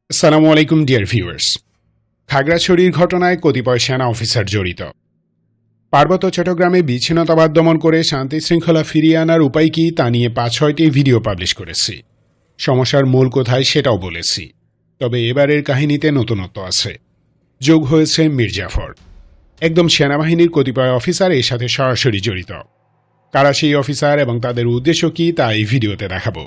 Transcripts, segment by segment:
আসসালামু আলাইকুম dear viewers. খাগড়াছড়ির ঘটনায় কতিপয় সেনা অফিসার জড়িত। পার্বত্য চট্টগ্রামে বিচ্ছিন্নতাবাদ দমন করে শান্তি শৃঙ্খলা ফিরিয়ে আনার উপায় কি তা নিয়ে ৫-৬টি ভিডিও পাবলিশ করেছি। সমস্যার মূল কোথায় সেটাও বলেছি। তবে এবারের কাহিনীতে নতুনত্ব আছে। যোগ হয়েছে মীর জাফর, একদম সেনাবাহিনীর কতিপয় অফিসার এর সাথে সরাসরি জড়িত। কারা সেই অফিসার এবং তাদের উদ্দেশ্য কি তা এই ভিডিওতে দেখাবো।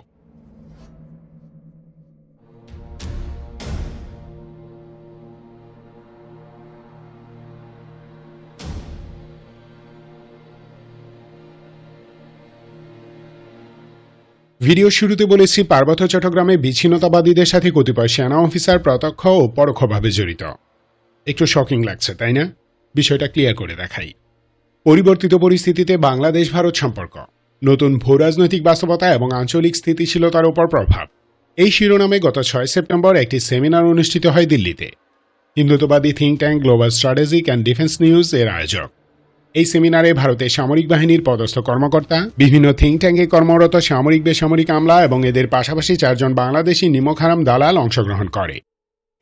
ভিডিও শুরুতে বলেছি পার্বত্য চট্টগ্রামে বিচ্ছিন্নতাবাদীদের সাথে কতিপয় সেনা অফিসার প্রত্যক্ষ ও পরোক্ষভাবে জড়িত। একটু শকিং লাগছে তাই না? বিষয়টা ক্লিয়ার করে দেখাই। পরিবর্তিত পরিস্থিতিতে বাংলাদেশ ভারত সম্পর্ক, নতুন ভূরাজনৈতিক বাস্তবতা এবং আঞ্চলিক স্থিতিশীলতার উপর প্রভাব, এই শিরোনামে গত ৬ সেপ্টেম্বর একটি সেমিনার অনুষ্ঠিত হয় দিল্লিতে। হিন্দুত্ববাদী think tank global strategic and defence news এর আয়োজক। এই সেমিনারে ভারতের সামরিক বাহিনীর পদস্থ কর্মকর্তা, বিভিন্ন থিঙ্ক ট্যাঙ্কে কর্মরত সামরিক বেসামরিক আমলা এবং এদের পাশাপাশি ৪ জন বাংলাদেশি নিমকহারাম দালাল অংশগ্রহণ করে।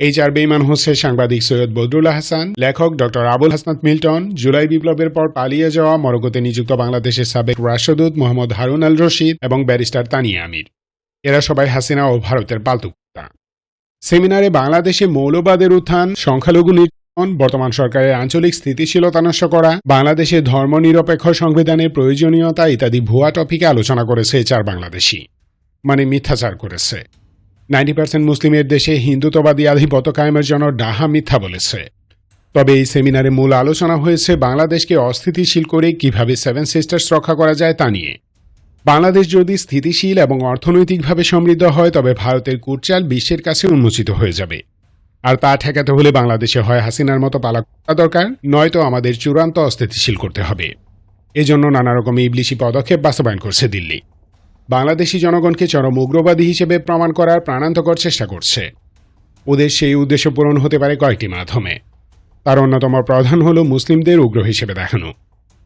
এই ৪ বেঈমান হচ্ছে সাংবাদিক সৈয়দ বদরুল হাসান, লেখক ডক্টর আবুল হাসনাত মিল্টন, জুলাই বিপ্লবের পর পালিয়ে যাওয়া মরক্কোতে নিযুক্ত বাংলাদেশের সাবেক রাষ্ট্রদূত মোহাম্মদ হারুন আল রশিদ এবং ব্যারিস্টার তানিয়া আমির। এরা সবাই হাসিনা ও ভারতের পালতু কুত্তা। সেমিনারে বাংলাদেশে মৌলবাদের উত্থান, সংখ্যালঘু নির্যাতন, বর্তমান সরকারের আঞ্চলিক স্থিতিশীলতা নষ্ট করা, বাংলাদেশে ধর্মনিরপেক্ষ সংবিধানের প্রয়োজনীয়তা ইত্যাদি ভুয়া টপিকে আলোচনা করেছে ৪ বাংলাদেশি। মানে মিথ্যাচার করেছে। 90% মুসলিমের দেশে হিন্দুত্ববাদী আধিপত্য কায়েমের জন্য ডাহা মিথ্যা বলেছে। তবে এই সেমিনারে মূল আলোচনা হয়েছে বাংলাদেশকে অস্থিতিশীল করে কিভাবে 7 সিস্টার্স রক্ষা করা যায় তা নিয়ে। বাংলাদেশ যদি স্থিতিশীল এবং অর্থনৈতিকভাবে সমৃদ্ধ হয় তবে ভারতের কুটচাল বিশ্বের কাছে উন্মোচিত হয়ে যাবে। আর তা ঠেকাতে হলে বাংলাদেশে হয় হাসিনার মতো পালা করা দরকার, নয়তো আমাদের চূড়ান্ত অস্থিতিশীল করতে হবে। এজন্য নানা রকম ইবলিশি পদক্ষেপ বাস্তবায়ন করছে দিল্লি। বাংলাদেশি জনগণকে চরম উগ্রবাদী হিসেবে প্রমাণ করার প্রাণান্তকর চেষ্টা করছে। ওদের সেই উদ্দেশ্য পূরণ হতে পারে কয়েকটি মাধ্যমে। তার অন্যতম প্রধান হল মুসলিমদের উগ্র হিসেবে দেখানো,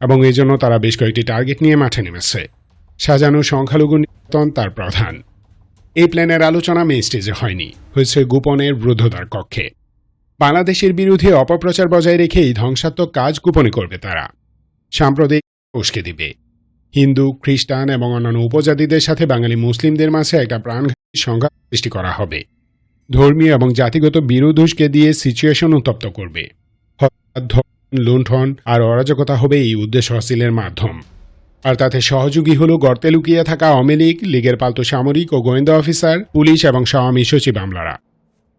এবং এই জন্য তারা বেশ কয়েকটি টার্গেট নিয়ে মাঠে নেমেছে। সাজানো সংখ্যালঘু নির্যাতন তার প্রধান। এই প্ল্যানের আলোচনা মেইন স্টেজে হয়নি, হয়েছে গোপনের রুদ্ধদ্বার কক্ষে। বাংলাদেশের বিরুদ্ধে অপপ্রচার বজায় রেখে এই ধ্বংসাত্মক কাজ গোপনে করবে তারা। সাম্প্রদায়িক উস্কে দিবে। হিন্দু, খ্রিস্টান এবং অন্যান্য উপজাতিদের সাথে বাঙালি মুসলিমদের মাঝে একটা প্রাণঘাতী সংঘাত সৃষ্টি করা হবে। ধর্মীয় এবং জাতিগত বিরোধ উস্কে দিয়ে সিচুয়েশন উত্তপ্ত করবে। লুণ্ঠন আর অরাজকতা হবে এই উদ্দেশ্য হাসিলের মাধ্যম। আর তাতে সহযোগী হল গর্তে লুকিয়ে থাকা আওয়ামী লীগের পাল্টো সামরিক ও গোয়েন্দা অফিসার, পুলিশ এবং স্বামী সচিব আমলারা।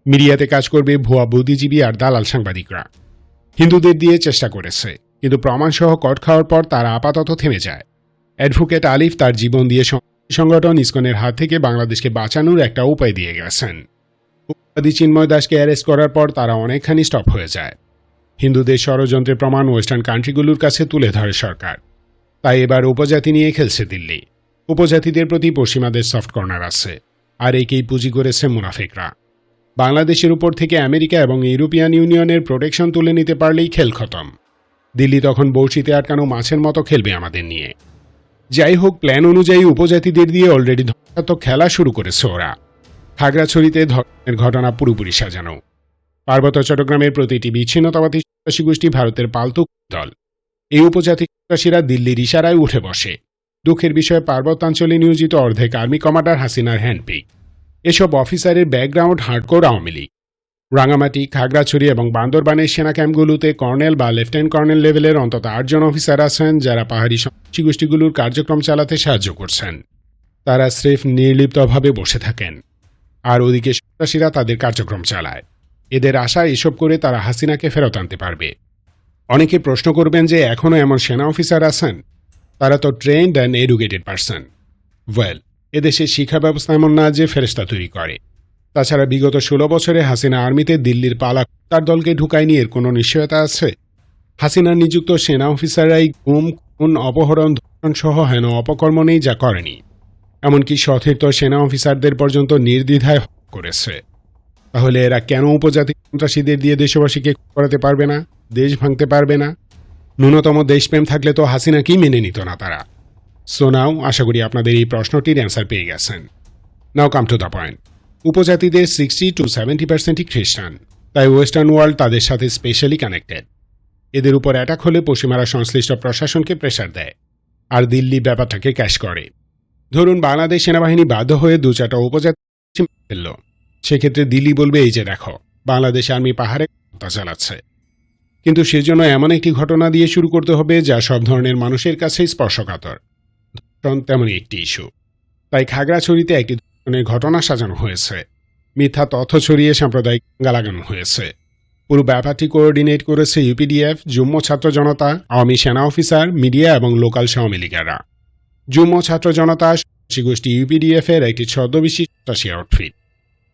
মিডিয়াতে কাজ করবে ভুয়া বুদ্ধিজীবী আর দালাল সাংবাদিকরা। হিন্দুদের দিয়ে চেষ্টা করেছে, কিন্তু প্রমাণসহ কট খাওয়ার পর তারা আপাতত থেমে যায়। অ্যাডভোকেট আলিফ তার জীবন দিয়ে সংগঠন ইসকনের হাত থেকে বাংলাদেশকে বাঁচানোর একটা উপায় দিয়ে গেছেন। উপাধি চিন্ময় দাসকে অ্যারেস্ট করার পর তারা অনেকখানি স্টপ হয়ে যায়। হিন্দুদের ষড়যন্ত্রের প্রমাণ ওয়েস্টার্ন কান্ট্রিগুলোর কাছে তুলে ধরে সরকার। তাই এবার উপজাতি নিয়ে খেলছে দিল্লি। উপজাতিদের প্রতি পশ্চিমাদের সফট কর্নার আছে, আর একেই পুঁজি করেছে মুনাফিকরা। বাংলাদেশের উপর থেকে আমেরিকা এবং ইউরোপিয়ান ইউনিয়নের প্রোটেকশন তুলে নিতে পারলেই খেল খতম। দিল্লি তখন বড়শিতে আটকানো মাছের মতো খেলবে আমাদের নিয়ে। যাই হোক, প্ল্যান অনুযায়ী উপজাতিদের দিয়ে অলরেডি ধ্বংসাত্মক খেলা শুরু করেছে ওরা। খাগড়াছড়িতে ধর্মের ঘটনা পুরোপুরি সাজানো। পার্বত্য চট্টগ্রামের প্রতিটি বিচ্ছিন্নতাবাদী সন্ত্রাসী গোষ্ঠী ভারতের পালতু দল। এই উপজাতি সন্ত্রাসীরা দিল্লির ইশারায় উঠে বসে। দুঃখের বিষয়ে পার্বত্যাঞ্চলে নিয়োজিত অর্ধেক আর্মি কমান্ডার হাসিনার হ্যান্ডপিক। এসব অফিসারের ব্যাকগ্রাউন্ড হার্ডকোর আওয়ামী লীগ। রাঙামাটি, খাগড়াছড়ি এবং বান্দরবানের সেনা ক্যাম্পগুলোতে কর্নেল বা লেফটেন্যান্ট কর্নেল লেভেলের অন্তত ৮ জন অফিসার আছেন যারা পাহাড়ি সন্ত্রাসী গোষ্ঠীগুলোর কার্যক্রম চালাতে সাহায্য করছেন। তারা স্রেফ নির্লিপ্তভাবে বসে থাকেন, আর ওদিকে সন্ত্রাসীরা তাদের কার্যক্রম চালায়। এদের আশা এসব করে তারা হাসিনাকে ফেরত আনতে পারবে। অনেকে প্রশ্ন করবেন যে এখনও এমন সেনা অফিসার আছেন, তারা তো trend and educated person. Well, এদেশের শিক্ষা ব্যবস্থা এমন না যে ফেরেশতা তৈরি করে। তাছাড়া বিগত 16 বছরে হাসিনা আর্মিতে দিল্লির পালা তার দলকে ঢুকায়নি এর কোনো নিশ্চয়তা আছে? হাসিনার নিযুক্ত সেনা অফিসাররাই গুম, খুন, অপহরণ, ধর্ষণ সহ হেন অপকর্ম নেই যা করেনি। এমনকি সতীর্থ সেনা অফিসারদের পর্যন্ত নির্দ্বিধায় করেছে। তাহলে এরা কেন উপজাতি সন্ত্রাসীদের দিয়ে দেশবাসীকে করাতে পারবে না, দেশ ভাঙতে পারবে না? ন্যূনতম দেশপ্রেম থাকলে তো হাসিনাকেই মেনে নিত না তারা। সো নাও, আশা করি আপনাদের এই প্রশ্নটির অ্যান্সার পেয়ে গেছেন। নাও কাম টু দ্য পয়েন্ট। উপজাতিদের 60-70% খ্রিস্টান, তাই ওয়েস্টার্ন ওয়ার্ল্ড তাদের সাথে স্পেশালি কানেক্টেড। এদের উপর অ্যাটাক হলে পশ্চিমারা সংশ্লিষ্ট প্রশাসনকে প্রেশার দেয়, আর দিল্লি ব্যাপারটাকে ক্যাশ করে। ধরুন বাংলাদেশ সেনাবাহিনী বাধ্য হয়ে 2-4টা উপজাতি ফেলল, সেক্ষেত্রে দিল্লি বলবে এই যে দেখো বাংলাদেশ আর্মি পাহাড়ে চালাচ্ছে। কিন্তু সেজন্য এমন একটি ঘটনা দিয়ে শুরু করতে হবে যা সব ধরনের মানুষের কাছেই স্পর্শকাতর, তেমনই একটি ইস্যু। তাই খাগড়াছড়িতে একটি ধরনের ঘটনা সাজানো হয়েছে, মিথ্যা তথ্য ছড়িয়ে সাম্প্রদায়িক দাঙ্গা লাগানো হয়েছে। পুরো ব্যাপারটি কোঅর্ডিনেট করেছে ইউপিডিএফ, যুগ্ম ছাত্র জনতা, আওয়ামী সেনা অফিসার, মিডিয়া এবং লোকাল আওয়ামী লীগেরা। যুগ্ম ছাত্র জনতা গোষ্ঠী ইউপিডিএফ এর একটি ছদ্মবেশী সন্ত্রাসী আউটফিট।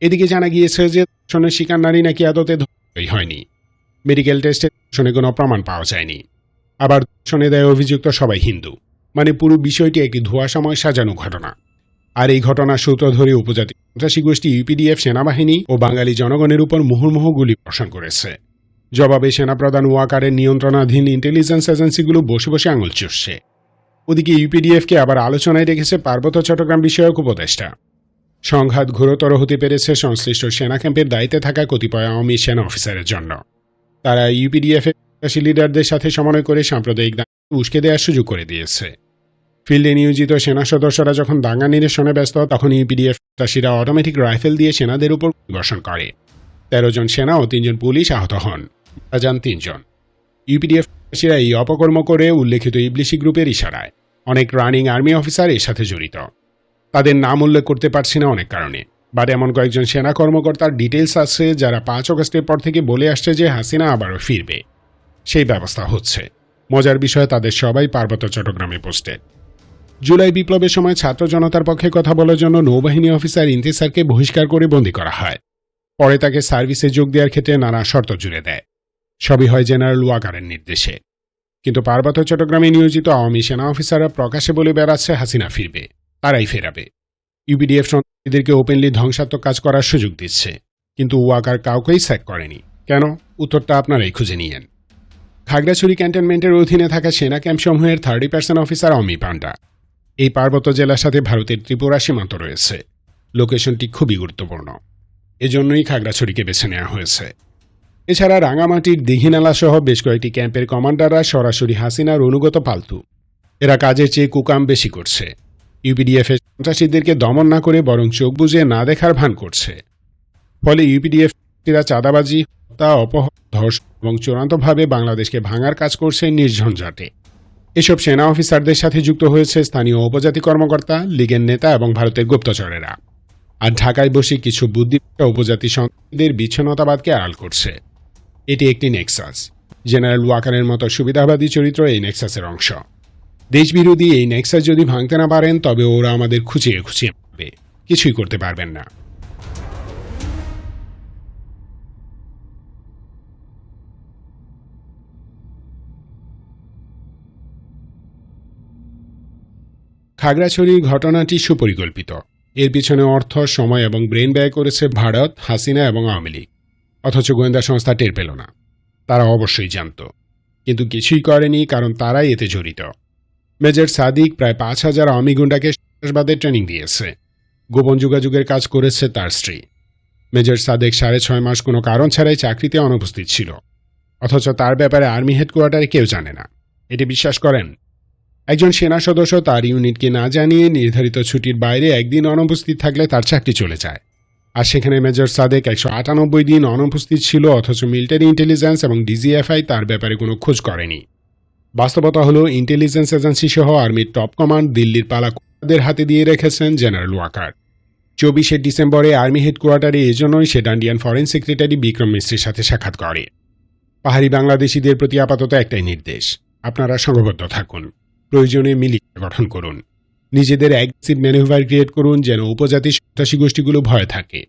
এদিকে জানা গিয়েছে যে ধর্ষণের শিকার নারী নাকি আদতে ধর্ষণই হয়নি, মেডিকেল টেস্টে ধর্ষণে কোনো প্রমাণ পাওয়া যায়নি। আবার ধর্ষণে দেয় অভিযুক্ত সবাই হিন্দু, মানে পুরো বিষয়টি একটি ধোঁয়াশাময় সাজানো ঘটনা। আর এই ঘটনার সূত্র ধরে উপজাতি সন্ত্রাসী গোষ্ঠী ইউপিডিএফ সেনাবাহিনী ও বাঙালি জনগণের উপর মুহুর্মুহু গুলি বর্ষণ করেছে। জবাবে সেনাপ্রধান ওয়াকারের নিয়ন্ত্রণাধীন ইন্টেলিজেন্স এজেন্সিগুলো বসে বসে আঙুল চুষছে। ওদিকে ইউপিডিএফকে আবার আলোচনায় রেখেছে পার্বত্য চট্টগ্রাম বিষয়ক উপদেষ্টা। সংঘাত ঘোরতর হতে পেরেছে সংশ্লিষ্ট সেনা ক্যাম্পের দায়িত্বে থাকা কতিপয় আওয়ামী সেনা অফিসারের জন্য। তারা ইউপিডিএফ এর লিডারদের সাথে সমন্বয় করে সাম্প্রদায়িক দাঙ্গা উস্কে দেওয়ার সুযোগ করে দিয়েছে। ফিল্ডে নিয়োজিত সেনা সদস্যরা যখন দাঙ্গা নিরসনে ব্যস্ত, তখন ইউপিডিএফ সন্ত্রাসীরা অটোমেটিক রাইফেল দিয়ে সেনাদের উপর বর্ষণ করে। 13 জন সেনা ও 3 জন পুলিশ আহত হন, মারা যান 3 জন। ইউপিডিএফ সন্ত্রাসীরা এই অপকর্ম করে উল্লেখিত ইবলিশি গ্রুপের ইশারায় অনেক রানিং আর্মি অফিসার এর সাথে জড়িত। তাদের নাম উল্লেখ করতে পারছি না অনেক কারণে, বাট এমন কয়েকজন সেনা কর্মকর্তার ডিটেলস আছে যারা 5 অগস্টের পর থেকে বলে আসছে যে হাসিনা আবারও ফিরবে। সেই ব্যবস্থা হচ্ছে। মজার বিষয়, তাদের সবাই পার্বত্য চট্টগ্রামে পোস্টেড। জুলাই বিপ্লবের সময় ছাত্র জনতার পক্ষে কথা বলার জন্য নৌবাহিনী অফিসার ইন্তিসারকে বহিষ্কার করে বন্দী করা হয়। পরে তাকে সার্ভিসে যোগ দেওয়ার ক্ষেত্রে নানা শর্ত জুড়ে দেয়। সবই হয় জেনারেল ওয়াকারের নির্দেশে। কিন্তু পার্বত্য চট্টগ্রামে নিয়োজিত আওয়ামী সেনা অফিসাররা প্রকাশ্যে বলে বেড়াচ্ছে হাসিনা ফিরবে, তারাই ফেরাবে। ইউপিডিএফ সন্ত্রাসীদেরকে ওপেনলি ধ্বংসাত্মক কাজ করার সুযোগ দিচ্ছে, কিন্তু ওয়াকার কাউকেই স্যাক করেনি। কেন? উত্তরটা আপনারাই খুঁজে নিয়েন। খাগড়াছড়ি ক্যান্টনমেন্টের অধীনে থাকা সেনা ক্যাম্পসমূহের 30% অফিসার আওয়ামী পান্ডা। এই পার্বত্য জেলার সাথে ভারতের ত্রিপুরা সীমান্ত রয়েছে। লোকেশনটি খুবই গুরুত্বপূর্ণ, এজন্যই খাগড়াছড়িকে বেছে নেওয়া হয়েছে। এছাড়া রাঙামাটির দিঘিনালা সহ বেশ কয়েকটি ক্যাম্পের কমান্ডাররা সরাসরি হাসিনার অনুগত পালতু। এরা কাজের চেয়ে কুকাম বেশি করছে। ইউপিডিএফ এর সন্ত্রাসীদেরকে দমন না করে বরং চোখ বুজে না দেখার ভান করছে। ফলে ইউপিডিএফ চাঁদাবাজি, হত্যা, অপহরণ, ধর্ষণ এবং চূড়ান্তভাবে বাংলাদেশকে ভাঙার কাজ করছে নির্ঝঞ্ঝাটে। এসব সেনা অফিসারদের সাথে যুক্ত হয়েছে স্থানীয় উপজাতি কর্মকর্তা, লীগের নেতা এবং ভারতের গুপ্তচরেরা। আর ঢাকায় বসে কিছু বুদ্ধিমান উপজাতি সন্ত্রাসীদের বিচ্ছিন্নতাবাদকে আড়াল করছে। এটি একটি নেক্সাস। জেনারেল ওয়াকারের মতো সুবিধাবাদী চরিত্র এই নেক্সাসের অংশ। দেশবিরোধী এই নেক্সাস যদি ভাঙতে না পারেন, তবে ওরা আমাদের খুঁচিয়ে খুঁচিয়ে মারবে, কিছুই করতে পারবেন না। খাগড়াছড়ির ঘটনাটি সুপরিকল্পিত। এর পিছনে অর্থ, সময় এবং ব্রেন ব্যয় করেছে ভারত, হাসিনা এবং আওয়ামী লীগ। অথচ গোয়েন্দা সংস্থা টের পেল না। তারা অবশ্যই জানত, কিন্তু কিছুই করেনি, কারণ তারাই এতে জড়িত। মেজর সাদিক প্রায় 5000 আওয়ামী গুন্ডাকে সন্ত্রাসবাদের ট্রেনিং দিয়েছে। গোপন যোগাযোগের কাজ করেছে তার স্ত্রী। মেজর সাদেক 6.5 মাস কোনো কারণ ছাড়াই চাকরিতে অনুপস্থিত ছিল, অথচ তার ব্যাপারে আর্মি হেডকোয়ার্টারে কেউ জানে না। এটি বিশ্বাস করেন? একজন সেনা সদস্য তার ইউনিটকে না জানিয়ে নির্ধারিত ছুটির বাইরে একদিন অনুপস্থিত থাকলে তার চাকরি চলে যায়। আর সেখানে মেজর সাদেক 198 দিন অনুপস্থিত ছিল, অথচ মিলিটারি ইন্টেলিজেন্স এবং ডিজিএফআই তার ব্যাপারে কোনো খোঁজ করেনি। বাস্তবতা হলো ইন্টেলিজেন্স এজেন্সি সহ আর্মির টপ কমান্ড দিল্লির পালাকুদের হাতে দিয়ে রেখেছেন জেনারেল ওয়াকার। 24শে ডিসেম্বরে আর্মি হেডকোয়ার্টারে এজন্যই সে ডান্ডিয়ান ফরেন সেক্রেটারি বিক্রম মিশ্রের সাথে সাক্ষাৎ করে। পাহাড়ি বাংলাদেশিদের প্রতি আপাতত একটাই নির্দেশ, আপনারা সংঘবদ্ধ থাকুন, প্রয়োজনে মিলিশিয়া গঠন করুন, নিজেদের অ্যাগ্রেসিভ ম্যানুভার ক্রিয়েট করুন যেন উপজাতি সন্ত্রাসী গোষ্ঠীগুলো ভয় থাকে।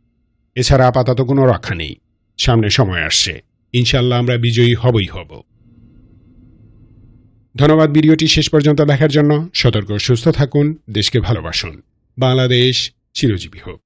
এছাড়া আপাতত কোনো রক্ষা নেই। সামনে সময় আসছে, ইনশাল্লাহ আমরা বিজয়ী হবই হব। ধন্যবাদ ভিডিওটি শেষ পর্যন্ত দেখার জন্য। সতর্ক সুস্থ থাকুন, দেশকে ভালোবাসুন। বাংলাদেশ চিরজীবী হোক।